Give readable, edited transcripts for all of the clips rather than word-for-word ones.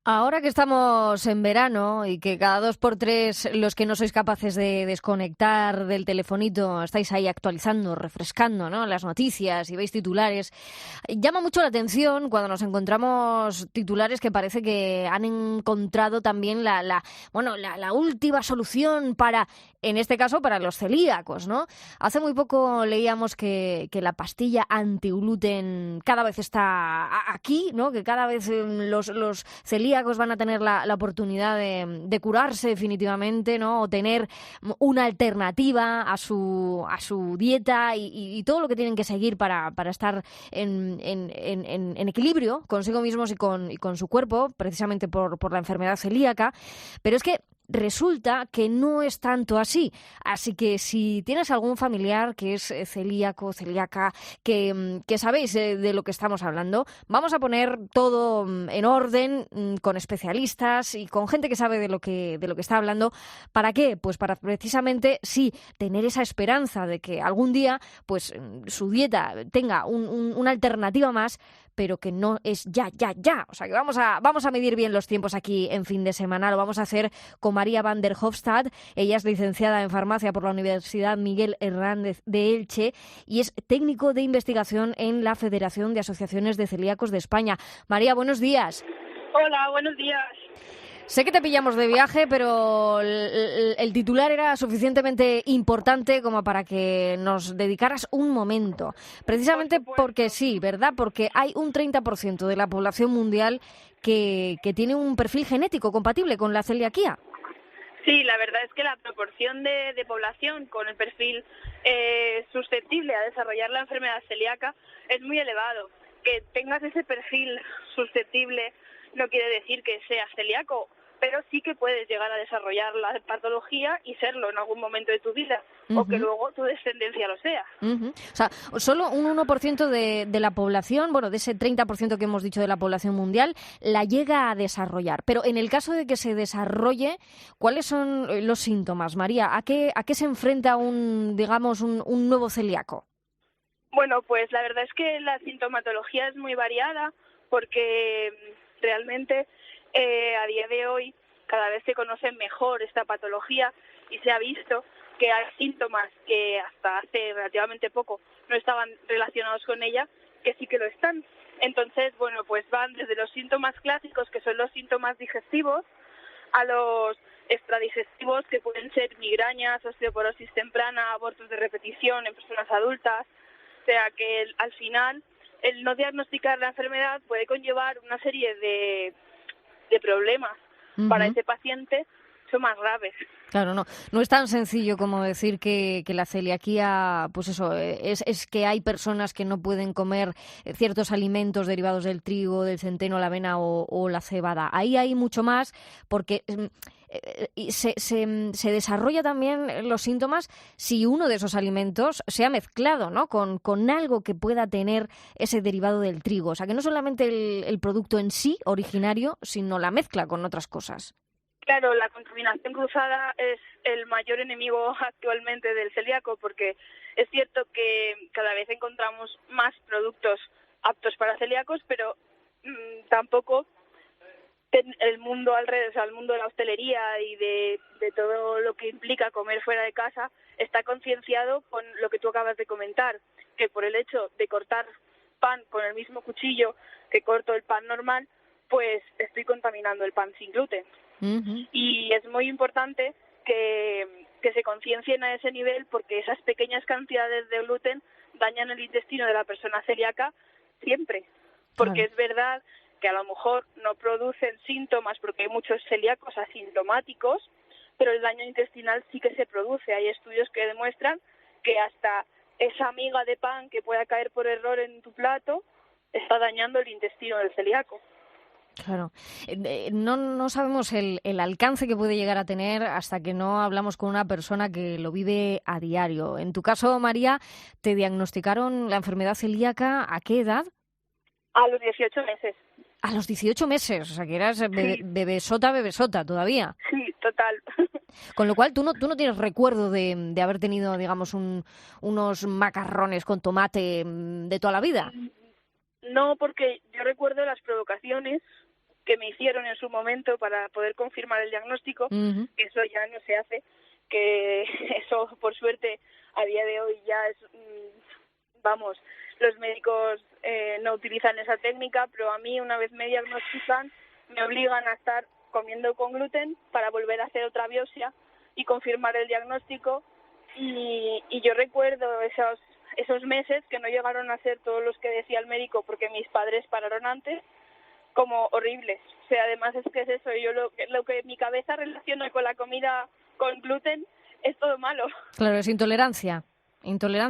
Ahora que estamos en verano y que cada 2 por 3 los que no sois capaces de desconectar del telefonito estáis ahí actualizando, refrescando, ¿no?, las noticias y veis titulares, llama mucho la atención cuando nos encontramos titulares que parece que han encontrado también la última solución para, en este caso, para los celíacos, ¿no? Hace muy poco leíamos que la pastilla antigluten cada vez está aquí, ¿no? Que cada vez los celíacos van a tener la oportunidad de curarse definitivamente, ¿no? O tener una alternativa a su dieta y todo lo que tienen que seguir para estar en equilibrio consigo mismos y con su cuerpo, precisamente por la enfermedad celíaca. Pero es que resulta que no es tanto así. Así que si tienes algún familiar que es celíaco, celíaca, que sabéis de lo que estamos hablando, vamos a poner todo en orden, con especialistas y con gente que sabe de lo que está hablando. ¿Para qué? Pues para precisamente, sí, tener esa esperanza de que algún día pues su dieta tenga una alternativa más, pero que no es ya, ya, ya. O sea, que vamos a medir bien los tiempos aquí en fin de semana. Lo vamos a hacer con María van der Hofstad. Ella es licenciada en farmacia por la Universidad Miguel Hernández de Elche y es técnico de investigación en la Federación de Asociaciones de Celíacos de España. María, buenos días. Hola, buenos días. Sé que te pillamos de viaje, pero el titular era suficientemente importante como para que nos dedicaras un momento. Por Precisamente supuesto. porque sí, ¿verdad? Porque hay un 30% de la población mundial que tiene un perfil genético compatible con la celiaquía. Sí, la verdad es que la proporción de población con el perfil susceptible a desarrollar la enfermedad celíaca es muy elevado. Que tengas ese perfil susceptible no quiere decir que seas celíaco, pero sí que puedes llegar a desarrollar la patología y serlo en algún momento de tu vida, o que Ujú. luego tu descendencia lo sea. Ujú. O sea, solo un 1% de la población, bueno, de ese 30% que hemos dicho de la población mundial, la llega a desarrollar. Pero en el caso de que se desarrolle, ¿cuáles son los síntomas, María? ¿A qué se enfrenta digamos, un nuevo celíaco? Bueno, pues la verdad es que la sintomatología es muy variada porque realmente a día de hoy cada vez se conoce mejor esta patología y se ha visto que hay síntomas que hasta hace relativamente poco no estaban relacionados con ella, que sí que lo están. Entonces, bueno, pues van desde los síntomas clásicos, que son los síntomas digestivos, a los extradigestivos, que pueden ser migrañas, osteoporosis temprana, abortos de repetición en personas adultas. O sea que al final el no diagnosticar la enfermedad puede conllevar una serie de problemas para Ujú. ese paciente, son más graves. Claro, no es tan sencillo como decir que la celiaquía, pues eso, es que hay personas que no pueden comer ciertos alimentos derivados del trigo, del centeno, la avena o la cebada. Ahí hay mucho más porque y se desarrolla también los síntomas si uno de esos alimentos se ha mezclado, ¿no?, con algo que pueda tener ese derivado del trigo. O sea, que no solamente el producto en sí, originario, sino la mezcla con otras cosas. Claro, la contaminación cruzada es el mayor enemigo actualmente del celíaco, porque es cierto que cada vez encontramos más productos aptos para celíacos, pero tampoco el mundo alrededor, o sea, el mundo de la hostelería y de todo lo que implica comer fuera de casa está concienciado con lo que tú acabas de comentar, que por el hecho de cortar pan con el mismo cuchillo que corto el pan normal, pues estoy contaminando el pan sin gluten. Ujú. Y es muy importante que se conciencien a ese nivel, porque esas pequeñas cantidades de gluten dañan el intestino de la persona celíaca siempre. Porque Claro. es verdad que a lo mejor no producen síntomas, porque hay muchos celíacos asintomáticos, pero el daño intestinal sí que se produce. Hay estudios que demuestran que hasta esa miga de pan que pueda caer por error en tu plato está dañando el intestino del celíaco. Claro. No sabemos el alcance que puede llegar a tener hasta que no hablamos con una persona que lo vive a diario. En tu caso, María, ¿te diagnosticaron la enfermedad celíaca a qué edad? A los 18 meses. A los 18 meses, o sea que eras Sí, bebesota todavía. sí, total. Con lo cual, tú no tienes recuerdo de haber tenido, digamos, unos macarrones con tomate de toda la vida. No, porque yo recuerdo las provocaciones que me hicieron en su momento para poder confirmar el diagnóstico, que eso ya no se hace, que eso por suerte a día de hoy ya es, vamos, los médicos no utilizan esa técnica, pero a mí una vez me diagnostican me obligan a estar comiendo con gluten para volver a hacer otra biopsia y confirmar el diagnóstico, y yo recuerdo esos meses que no llegaron a ser todos los que decía el médico porque mis padres pararon antes, como horribles. O sea, además es que es eso, yo lo que mi cabeza relaciona con la comida con gluten es todo malo. Claro, es intolerancia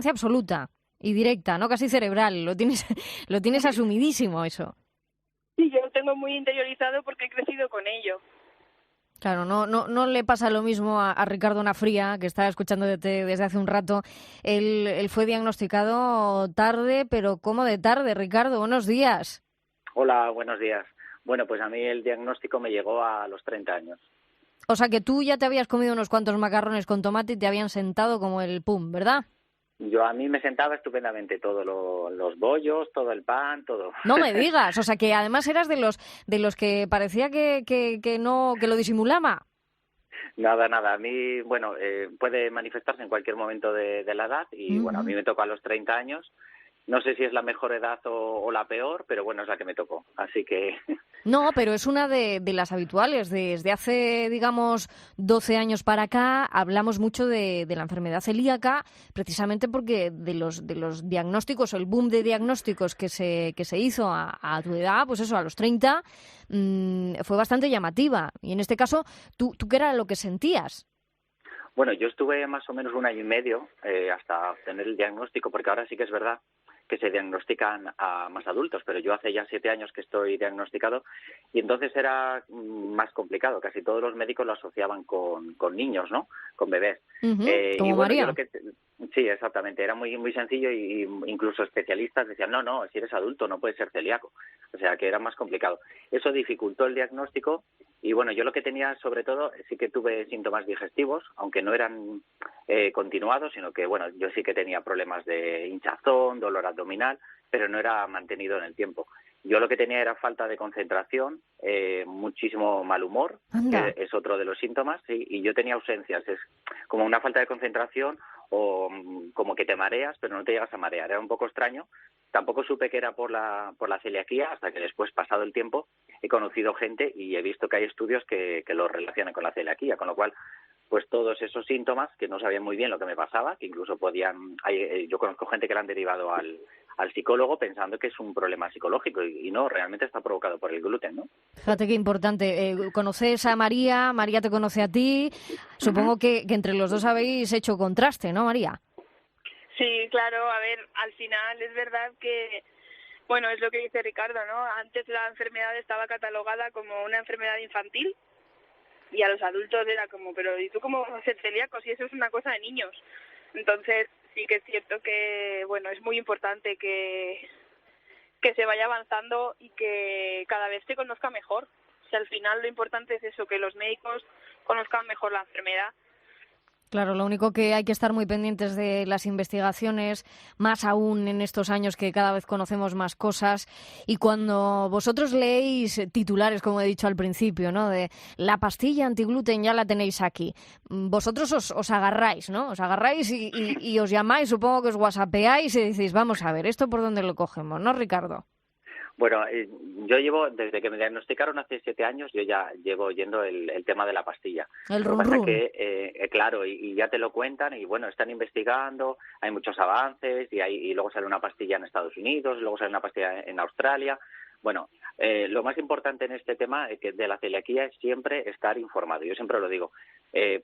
absoluta y directa, ¿no? Casi cerebral, lo tienes asumidísimo eso. Sí, yo lo tengo muy interiorizado porque he crecido con ello. Claro, no le pasa lo mismo a Ricardo Nafría, que está escuchándote desde hace un rato. Él fue diagnosticado tarde, pero ¿cómo de tarde, Ricardo? Buenos días. Hola, buenos días. Bueno, pues a mí el diagnóstico me llegó a los 30 años. O sea que tú ya te habías comido unos cuantos macarrones con tomate y te habían sentado como el pum, ¿verdad? A mí me sentaba estupendamente todo, los bollos, todo el pan, todo. No me digas, o sea que además eras de los que parecía que lo disimulaba. Nada. A mí, bueno, puede manifestarse en cualquier momento de la edad y, bueno, a mí me tocó a los 30 años. No sé si es la mejor edad o la peor, pero bueno, es la que me tocó, así que... No, pero es una de las habituales. Desde hace, digamos, 12 años para acá hablamos mucho de la enfermedad celíaca, precisamente porque de los diagnósticos, o el boom de diagnósticos que se hizo a tu edad, pues eso, a los 30, fue bastante llamativa. Y en este caso, ¿tú qué era lo que sentías? Bueno, yo estuve más o menos 1 año y medio hasta obtener el diagnóstico, porque ahora sí que es verdad que se diagnostican a más adultos, pero yo hace ya 7 años que estoy diagnosticado y entonces era más complicado. Casi todos los médicos lo asociaban con niños, ¿no? Con bebés. Como y bueno, María. Sí, exactamente. Era muy muy sencillo y incluso especialistas decían, no, si eres adulto no puedes ser celíaco. O sea, que era más complicado. Eso dificultó el diagnóstico y bueno, yo lo que tenía sobre todo, sí que tuve síntomas digestivos, aunque no eran continuados, sino que bueno, yo sí que tenía problemas de hinchazón, dolor abdominal, pero no era mantenido en el tiempo. Yo lo que tenía era falta de concentración, muchísimo mal humor, Anda. que es otro de los síntomas, ¿sí? Y yo tenía ausencias, es como una falta de concentración o como que te mareas, pero no te llegas a marear. Era un poco extraño. Tampoco supe que era por la celiaquía hasta que después, pasado el tiempo, he conocido gente y he visto que hay estudios que lo relacionan con la celiaquía, con lo cual pues todos esos síntomas que no sabían muy bien lo que me pasaba, que incluso yo conozco gente que la han derivado al psicólogo pensando que es un problema psicológico y no, realmente está provocado por el gluten, ¿no? Fíjate qué importante. Conoces a María te conoce a ti. Supongo que entre los dos habéis hecho contraste, ¿no, María? Sí, claro, a ver, al final es verdad que, bueno, es lo que dice Ricardo, ¿no? Antes la enfermedad estaba catalogada como una enfermedad infantil y a los adultos era como, pero ¿y tú cómo vas a ser celíaco si eso es una cosa de niños? Entonces sí que es cierto que, bueno, es muy importante que se vaya avanzando y que cada vez se conozca mejor. O sea, al final lo importante es eso, que los médicos conozcan mejor la enfermedad. Claro, lo único que hay que estar muy pendientes de las investigaciones, más aún en estos años que cada vez conocemos más cosas. Y cuando vosotros leéis titulares, como he dicho al principio, ¿no? De la pastilla antigluten ya la tenéis aquí. Vosotros os agarráis, ¿no? Os agarráis y os llamáis, supongo que os whatsappeáis y decís, vamos a ver, ¿esto por dónde lo cogemos, no, Ricardo? Bueno, yo llevo, desde que me diagnosticaron hace 7 años, yo ya llevo oyendo el tema de la pastilla. El Lo que pasa run-run. que, claro, y ya te lo cuentan y bueno, están investigando, hay muchos avances y luego sale una pastilla en Estados Unidos, luego sale una pastilla en Australia. Bueno, lo más importante en este tema de la celiaquía es siempre estar informado. Yo siempre lo digo,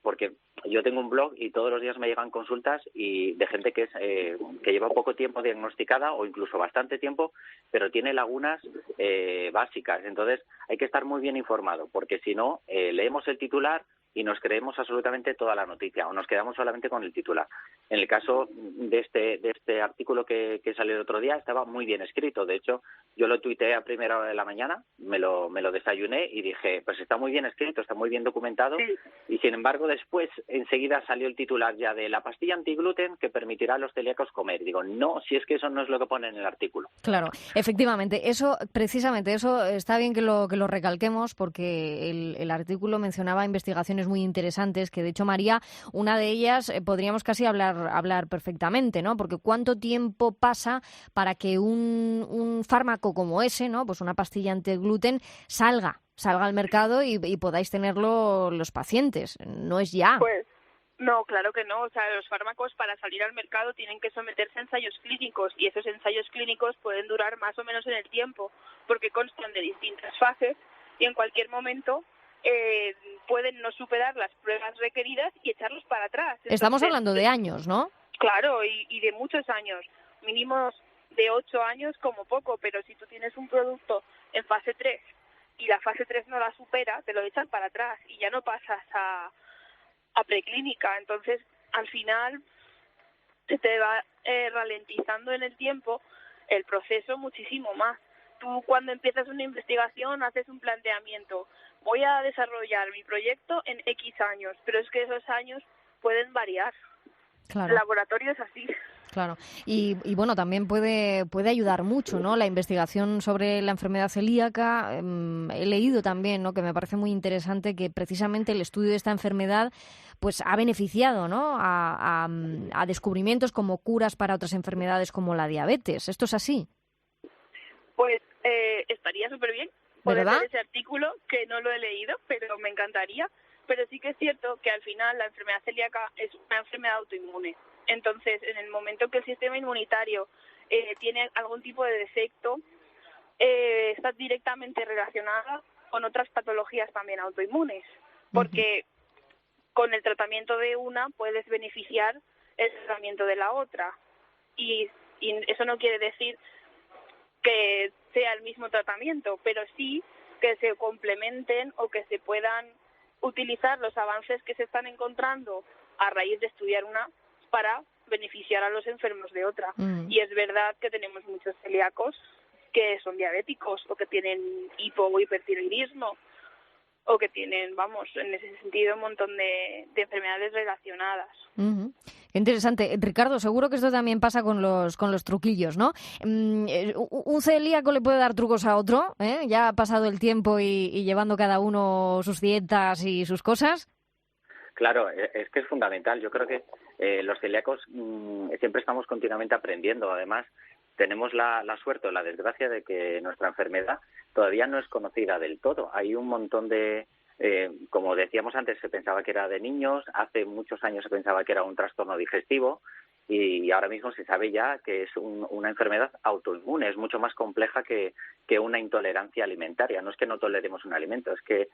porque yo tengo un blog y todos los días me llegan consultas y de gente que lleva poco tiempo diagnosticada o incluso bastante tiempo, pero tiene lagunas básicas. Entonces hay que estar muy bien informado, porque si no, leemos el titular y nos creemos absolutamente toda la noticia o nos quedamos solamente con el titular. En el caso de este artículo que salió el otro día, estaba muy bien escrito. De hecho, yo lo tuiteé a primera hora de la mañana, me lo desayuné y dije, pues está muy bien escrito, está muy bien documentado. Sí. Y sin embargo, después enseguida salió el titular ya de la pastilla antigluten que permitirá a los celíacos comer. Digo, no, si es que eso no es lo que pone en el artículo. Claro, efectivamente, eso, precisamente, eso está bien que lo recalquemos, porque el artículo mencionaba investigaciones muy interesantes, que de hecho, María, una de ellas podríamos casi hablar perfectamente, ¿no? Porque ¿cuánto tiempo pasa para que un fármaco como ese, ¿no? Pues una pastilla antigluten salga al mercado y podáis tenerlo los pacientes? No es ya. Pues no, claro que no. O sea, los fármacos para salir al mercado tienen que someterse a ensayos clínicos y esos ensayos clínicos pueden durar más o menos en el tiempo porque constan de distintas fases y en cualquier momento pueden no superar las pruebas requeridas y echarlos para atrás. Entonces, estamos hablando de años, ¿no? Claro, y de muchos años, mínimos de 8 años como poco, pero si tú tienes un producto en fase 3 y la fase 3 no la supera, te lo echan para atrás y ya no pasas a preclínica. Entonces, al final, se te va ralentizando en el tiempo el proceso muchísimo más. Tú cuando empiezas una investigación haces un planteamiento. Voy a desarrollar mi proyecto en X años, pero es que esos años pueden variar. Claro. El laboratorio es así. Claro. Y bueno, también puede ayudar mucho, ¿no? La investigación sobre la enfermedad celíaca. He leído también, ¿no?, que me parece muy interesante que precisamente el estudio de esta enfermedad pues ha beneficiado, ¿no?, a descubrimientos como curas para otras enfermedades como la diabetes. ¿Esto es así? Pues estaría súper bien poder ¿verdad? leer ese artículo, que no lo he leído, pero me encantaría. Pero sí que es cierto que al final la enfermedad celíaca es una enfermedad autoinmune. Entonces, en el momento que el sistema inmunitario tiene algún tipo de defecto, está directamente relacionada con otras patologías también autoinmunes, porque con el tratamiento de una puedes beneficiar el tratamiento de la otra. Y eso no quiere decir que sea el mismo tratamiento, pero sí que se complementen o que se puedan utilizar los avances que se están encontrando a raíz de estudiar una para beneficiar a los enfermos de otra. Y es verdad que tenemos muchos celíacos que son diabéticos o que tienen hipo o hipertiroidismo o que tienen, vamos, en ese sentido un montón de enfermedades relacionadas. Qué interesante. Ricardo, seguro que esto también pasa con los truquillos, ¿no? ¿Un celíaco le puede dar trucos a otro? Ya ha pasado el tiempo y llevando cada uno sus dietas y sus cosas. Claro, es que es fundamental. Yo creo que los celíacos siempre estamos continuamente aprendiendo. Además, tenemos la suerte o la desgracia de que nuestra enfermedad todavía no es conocida del todo. Hay un montón de, como decíamos antes, se pensaba que era de niños, hace muchos años se pensaba que era un trastorno digestivo y ahora mismo se sabe ya que es una enfermedad autoinmune, es mucho más compleja que una intolerancia alimentaria. No es que no toleremos un alimento, es que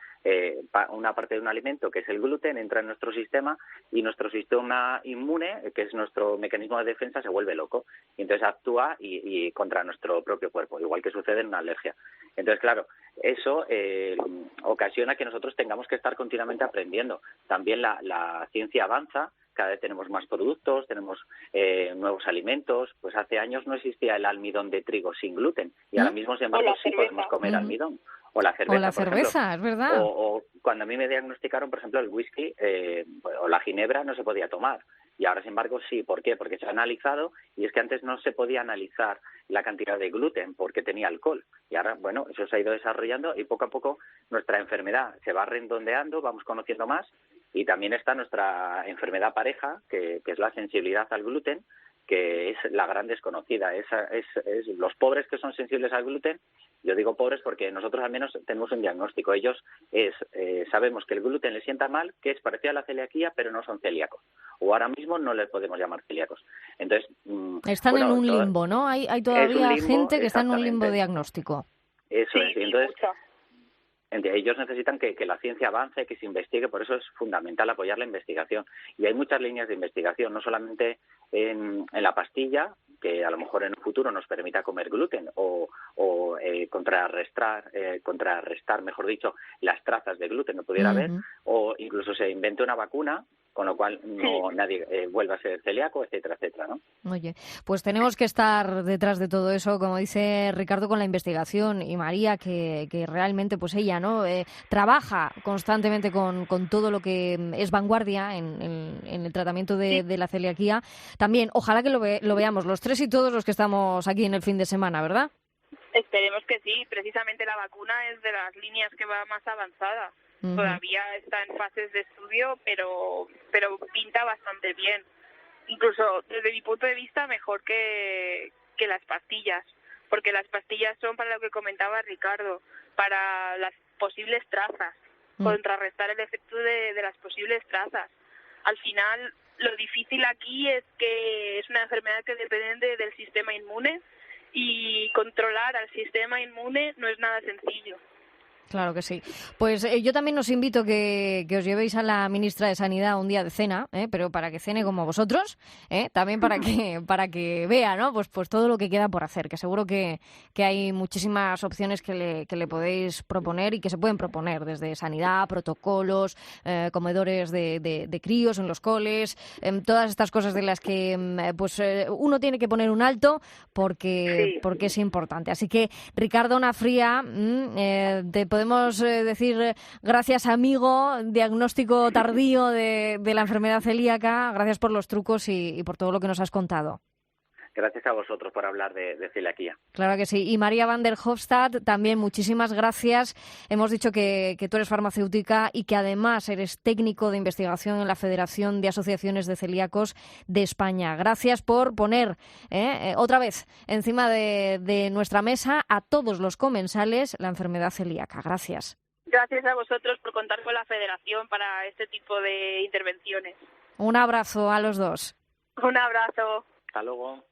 una parte de un alimento, que es el gluten, entra en nuestro sistema y nuestro sistema inmune, que es nuestro mecanismo de defensa, se vuelve loco y entonces actúa y contra nuestro propio cuerpo, igual que sucede en una alergia. Entonces, claro, eso ocasiona que nosotros tengamos que estar continuamente aprendiendo. También la ciencia avanza, cada vez tenemos más productos, tenemos nuevos alimentos. Pues hace años no existía el almidón de trigo sin gluten y ahora mismo, sin embargo, sí podemos comer almidón. O la cerveza, por ejemplo. Es verdad. O cuando a mí me diagnosticaron, por ejemplo, el whisky o la ginebra no se podía tomar. Y ahora, sin embargo, sí. ¿Por qué? Porque se ha analizado y es que antes no se podía analizar la cantidad de gluten porque tenía alcohol. Y ahora, bueno, eso se ha ido desarrollando y poco a poco nuestra enfermedad se va redondeando, vamos conociendo más. Y también está nuestra enfermedad pareja, que es la sensibilidad al gluten, que es la gran desconocida. Es los pobres que son sensibles al gluten. Yo digo pobres porque nosotros al menos tenemos un diagnóstico. Ellos sabemos que el gluten les sienta mal, que es parecido a la celiaquía, pero no son celíacos. O ahora mismo no les podemos llamar celíacos. Entonces están en un limbo, ¿no? Hay todavía limbo, gente que está en un limbo diagnóstico. Eso sí, es. Entonces, ellos necesitan que la ciencia avance, que se investigue, por eso es fundamental apoyar la investigación. Y hay muchas líneas de investigación, no solamente en la pastilla, que a lo mejor en un futuro nos permita comer gluten o contrarrestar, mejor dicho, las trazas de gluten que pudiera haber, o incluso se invente una vacuna con lo cual nadie vuelva a ser celíaco, etcétera, etcétera, ¿no? Oye, pues tenemos que estar detrás de todo eso, como dice Ricardo, con la investigación, y María, que realmente, pues ella, ¿no? Trabaja constantemente con todo lo que es vanguardia en el tratamiento de la celiaquía. También, ojalá que lo veamos los tres y todos los que estamos aquí en el fin de semana, ¿verdad? Esperemos que sí. Precisamente la vacuna es de las líneas que va más avanzada. Todavía está en fases de estudio, pero pinta bastante bien. Incluso desde mi punto de vista mejor que las pastillas, porque las pastillas son para lo que comentaba Ricardo, para las posibles trazas, contrarrestar el efecto de las posibles trazas. Al final, lo difícil aquí es que es una enfermedad que depende del sistema inmune, y controlar al sistema inmune no es nada sencillo. Claro que sí. Pues yo también os invito que os llevéis a la ministra de Sanidad un día de cena, pero para que cene como vosotros, también para que vea, ¿no? Pues todo lo que queda por hacer, que seguro que hay muchísimas opciones que le podéis proponer y que se pueden proponer, desde sanidad, protocolos, comedores de críos en los coles, todas estas cosas de las que uno tiene que poner un alto porque es importante. Así que, Ricardo Onafría, te podemos decir gracias, amigo, diagnóstico tardío de la enfermedad celíaca, gracias por los trucos y por todo lo que nos has contado. Gracias a vosotros por hablar de celiaquía. Claro que sí. Y María van der Hofstad, también muchísimas gracias. Hemos dicho que tú eres farmacéutica y que además eres técnico de investigación en la Federación de Asociaciones de Celíacos de España. Gracias por poner otra vez encima de nuestra mesa a todos los comensales la enfermedad celíaca. Gracias. Gracias a vosotros por contar con la Federación para este tipo de intervenciones. Un abrazo a los dos. Un abrazo. Hasta luego.